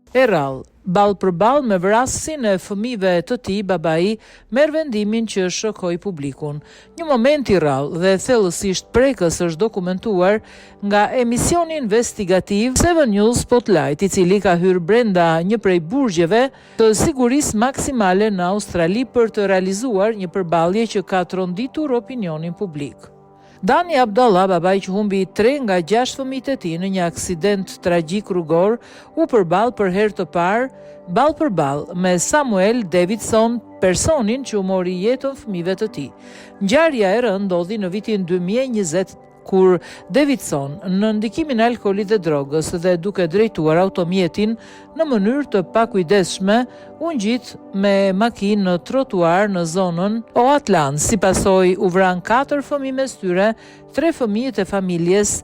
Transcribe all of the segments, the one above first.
E rrallë, ball për ball me vrasjen e fëmijëve të tij, babai merr vendimin që shokoj publikun. Një moment i rrallë dhe thellësisht prekës është dokumentuar nga emisioni investigativ Seven News Spotlight, i cili ka hyrë brenda një prej burgjeve të sigurisë maksimale në Australi për të realizuar një përballje që ka tronditur opinionin publik. Dani Abdallah, babai që humbi 3 nga 6 fëmijët e tij në një aksident tragjik rrugor, u përball për herë të parë ball për ball me Samuel Davidson, personin që u mori jetën fëmijëve të tij. Ngjarja e rëndë ndodhi në vitin 2020 kur Davidson, në ndikimin e alkoolit dhe drogës dhe duke drejtuar automjetin në mënyrë të pakujdesshme, u ngjit me makinë në trotuar në zonën Oatland. Si pasojë u vran 4 fëmijë, mes tyre 3 fëmijët e familjes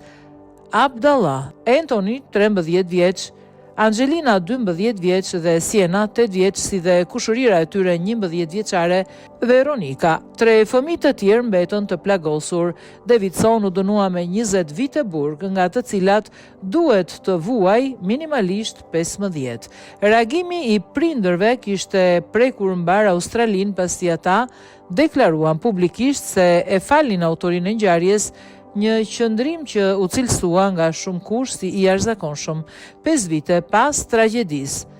Abdallah: Anthony, 13 vjeç, Angelina, 12 vjeç dhe Siena, 8 vjeç, si dhe kushërira e tyre 11 vjeçare Veronika. 3 fëmijë të tjerë mbetën të plagosur. Davidson u dënua me 20 vite burg, nga të cilat duhet të vuaj minimalisht 15. Reagimi i prindërve kishte prekur mbar Australinë pasi ata deklaruan publikisht se e falin autorin e ngjarjes, një qëndrim që u cilësua nga shumë kush si i jashtëzakonshëm 5 vite pas tragjedisë.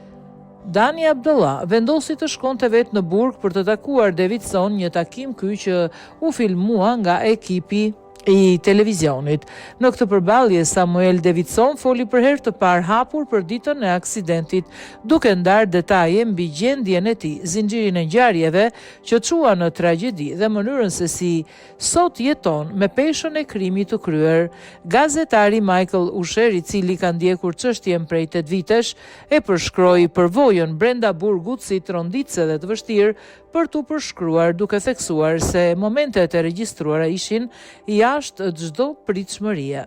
Dani Abdallah vendosi të shkonte vetë në burg për të takuar Davidson, një takim ky që u filmua nga ekipi i televizionit. Në këtë përballje, Samuel Davidson foli për herë të parë hapur për ditën e aksidentit, duke ndarë detaje mbi gjendjen e tij, zinxhirin e ngjarjeve që çua në tragjedi dhe mënyrën se si sot jeton me peshën e krimit të kryer. Gazetari Michael Usher, i cili ka ndjekur çështjen prej 8 vitesh, e përshkroi përvojën brenda burgut si tronditse dhe të vështirë për t'u përshkruar, duke theksuar se momentet e regjistruara ishin jashtë çdo pritshmërie.